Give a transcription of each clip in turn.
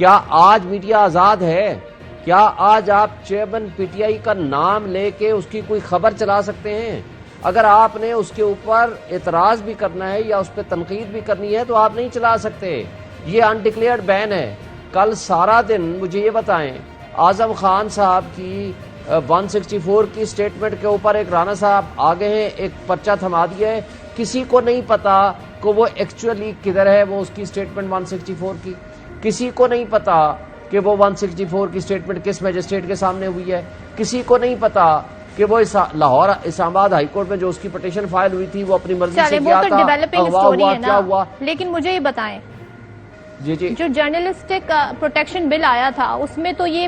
کیا آج میڈیا آزاد ہے؟ کیا آج آپ چیئرمین پی ٹی آئی کا نام لے کے اس کی کوئی خبر چلا سکتے ہیں؟ اگر آپ نے اس کے اوپر اعتراض بھی کرنا ہے یا اس پہ تنقید بھی کرنی ہے تو آپ نہیں چلا سکتے. یہ انڈکلیئرڈ بین ہے. کل سارا دن مجھے یہ بتائیں، اعظم خان صاحب کی 164 کی سٹیٹمنٹ کے اوپر ایک رانا صاحب آگے ہیں، ایک پرچہ تھما دیا ہے. کسی کو نہیں پتا کہ وہ ایکچولی کدھر ہے وہ اس کی سٹیٹمنٹ 164 کی. کسی کو نہیں پتا کہ وہ 164 کی سٹیٹمنٹ کس میجسٹریٹ کے سامنے ہوئی ہے. کسی کو نہیں پتا کہ وہ لاہور اسلام آباد ہائی کورٹ میں جو اس کی پٹیشن فائل ہوئی تھی وہ اپنی مرضی سے کیا تھا، اغوا ہوا، کیا ہوا. لیکن مجھے یہ بتائیں، جی جو جرنلسٹک پروٹیکشن بل آیا تھا اس میں تو یہ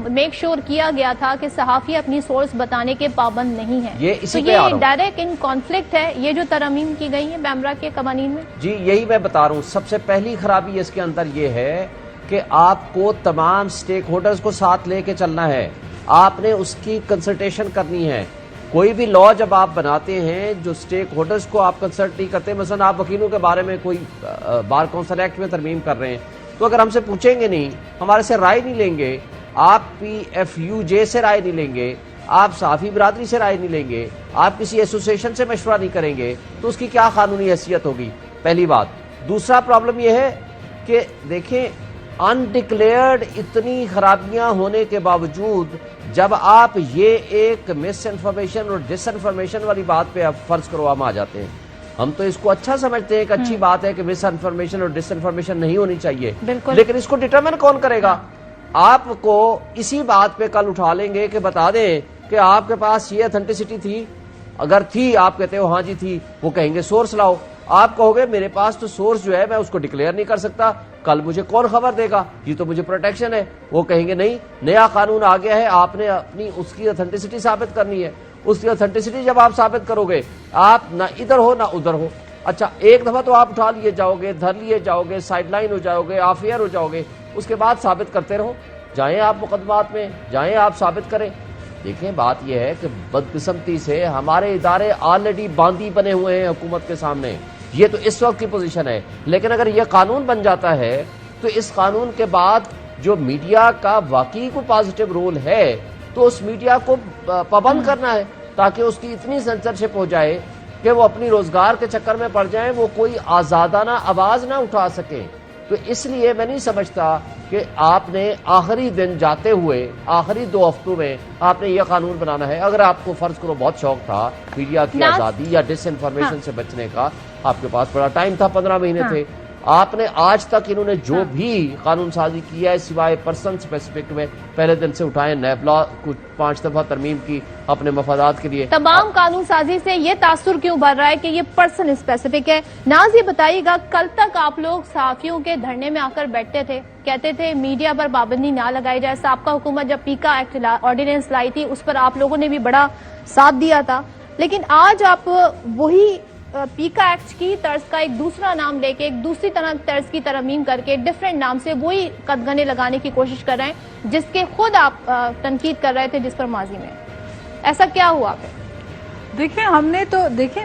میک شور کیا گیا تھا کہ صحافی اپنی سورس بتانے کے پابند نہیں ہے. تو یہ ڈائریکٹ ان کانفلکٹ ہے یہ جو ترامیم کی گئی ہے پیمرا کے قوانین میں. جی یہی میں بتا رہا ہوں. سب سے پہلی خرابی اس کے اندر یہ ہے کہ آپ کو تمام سٹیک ہولڈرز کو ساتھ لے کے چلنا ہے. آپ نے اس کی کنسلٹیشن کرنی ہے. کوئی بھی لا جب آپ بناتے ہیں جو سٹیک ہولڈرز کو آپ کنسلٹ نہیں کرتے، مثلا آپ وکیلوں کے بارے میں کوئی بار کونسل ایکٹ میں ترمیم کر رہے ہیں تو اگر ہم سے پوچھیں گے نہیں، ہمارے سے رائے نہیں لیں گے، آپ PFUJ سے رائے نہیں لیں گے، آپ صحافی برادری سے رائے نہیں لیں گے، آپ کسی ایسوسیشن سے مشورہ نہیں کریں گے تو اس کی کیا قانونی حیثیت ہوگی؟ پہلی بات. دوسرا پرابلم یہ ہے کہ دیکھیں انڈکلیئرڈ اتنی خرابیاں ہونے کے باوجود جب آپ یہ ایک مس انفارمیشن اور ڈس انفارمیشن والی بات پہ آپ فرض کرو ہم آ جاتے ہیں. ہم تو اس کو اچھا سمجھتے ہیں کہ اچھی بات ہے کہ مس انفارمیشن اور ڈس انفارمیشن نہیں ہونی چاہیے، لیکن اس کو ڈٹرمن کون کرے گا؟ آپ کو اسی بات پہ کل اٹھا لیں گے کہ بتا دیں کہ آپ کے پاس یہ اتھینٹسٹی تھی. اگر تھی آپ کہتے ہو ہاں جی تھی، وہ کہیں گے سورس لاؤ. آپ کہو گے میرے پاس تو سورس جو ہے میں اس کو ڈکلیئر نہیں کر سکتا، کل مجھے کون خبر دے گا، یہ تو مجھے پروٹیکشن ہے. وہ کہیں گے نہیں نیا قانون آ گیا ہے، آپ نے اپنی اس کی اتھینٹسٹی ثابت کرنی ہے. اس کی اتھینٹسٹی جب آپ ثابت کرو گے آپ نہ ادھر ہو نہ ادھر ہو. اچھا ایک دفعہ تو آپ اٹھا لیے جاؤ گے، دھر لیے جاؤ گے، سائڈ لائن ہو جاؤ گے، آف ایئر ہو جاؤ گے، اس کے بعد ثابت کرتے رہو. جائیں آپ مقدمات میں، جائیں آپ ثابت کریں. دیکھیں بات یہ ہے کہ بدقسمتی سے ہمارے ادارے آلریڈی باندی بنے ہوئے ہیں حکومت کے سامنے. یہ تو اس وقت کی پوزیشن ہے، لیکن اگر یہ قانون بن جاتا ہے تو اس قانون کے بعد جو میڈیا کا واقعی کو پازیٹیو رول ہے تو اس میڈیا کو پابند کرنا ہے تاکہ اس کی اتنی سینسرشپ ہو جائے کہ وہ اپنی روزگار کے چکر میں پڑ جائیں، وہ کوئی آزادانہ آواز نہ اٹھا سکیں. تو اس لیے میں نہیں سمجھتا کہ آپ نے آخری دن جاتے ہوئے آخری 2 ہفتوں میں آپ نے یہ قانون بنانا ہے. اگر آپ کو فرض کرو بہت شوق تھا میڈیا کی آزادی یا ڈس انفارمیشن سے بچنے کا، آپ کے پاس بڑا ٹائم تھا، 15 مہینے تھے. آپ نے آج تک انہوں نے جو بھی قانون سازی کی ہے سوائے پرسن اسپیسیفک میں پہلے دن سے اٹھائے، نیب لا کچھ 5 دفعہ ترمیم کی اپنے مفادات کے لیے. تمام قانون سازی سے یہ تاثر کیوں بڑھ رہا ہے کہ یہ پرسن اسپیسیفک ہے؟ ناز یہ بتائیے گا، کل تک آپ لوگ صحافیوں کے دھرنے میں آ کر بیٹھتے تھے، کہتے تھے میڈیا پر پابندی نہ لگائی جائے. سابقہ حکومت جب پیکا ایکٹ آرڈیننس لائی تھی اس پر آپ لوگوں نے بھی بڑا ساتھ دیا تھا، لیکن آج آپ وہی پیکا ایکٹ کی طرز کا ایک دوسرا نام لے کے ایک دوسری طرز کی ترمیم کر کے ڈیفرنٹ نام سے وہی قدغنے لگانے کی کوشش کر رہے ہیں جس کے خود آپ تنقید کر رہے تھے جس پر ماضی میں. ایسا کیا ہوا پھر؟ دیکھیں ہم نے تو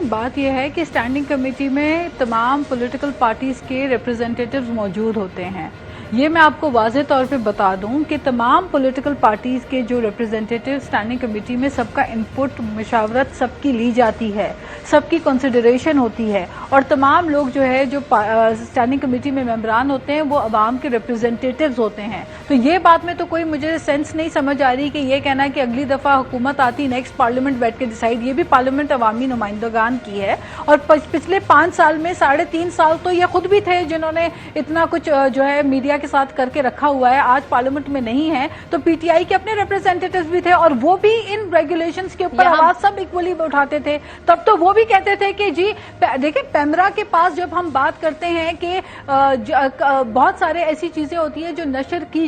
بات یہ ہے کہ اسٹینڈنگ کمیٹی میں تمام پولیٹیکل پارٹیز کے ریپرزینٹیٹیوز موجود ہوتے ہیں. یہ میں آپ کو واضح طور پہ بتا دوں کہ تمام پولیٹیکل پارٹیز کے جو ریپرزینٹیٹیو اسٹینڈنگ کمیٹی میں سب کا انپٹ مشاورت سب کی لی جاتی ہے، سب کی کنسیڈریشن ہوتی ہے، اور تمام لوگ جو ہے جو اسٹینڈنگ کمیٹی میں ممبران ہوتے ہیں وہ عوام کے ریپرزینٹیٹیوز ہوتے ہیں. تو یہ بات میں تو کوئی مجھے سینس نہیں سمجھ آ رہی کہ یہ کہنا ہے کہ اگلی دفعہ حکومت آتی نیکسٹ پارلیمنٹ بیٹھ کے ڈیسائیڈ. یہ بھی پارلیمنٹ عوامی نمائندگان کی ہے، اور پچھلے 5 سال میں 3.5 سال تو یہ خود بھی تھے جنہوں نے اتنا کچھ جو ہے میڈیا کے ساتھ کر کے رکھا ہوا ہے. آج پارلیمنٹ میں نہیں ہے تو پی ٹی آئی کے اپنے ریپرزینٹیٹیوز بھی تھے اور وہ بھی ان ریگولیشنز کے اوپر آواز سب ایکولی اٹھاتے تھے. تب تو وہ بھی کہتے تھے کہ جی دیکھیں پیمرا کے پاس جب ہم بات کرتے ہیں کہ بہت سارے ایسی چیزیں ہوتی ہیں جو نشر کی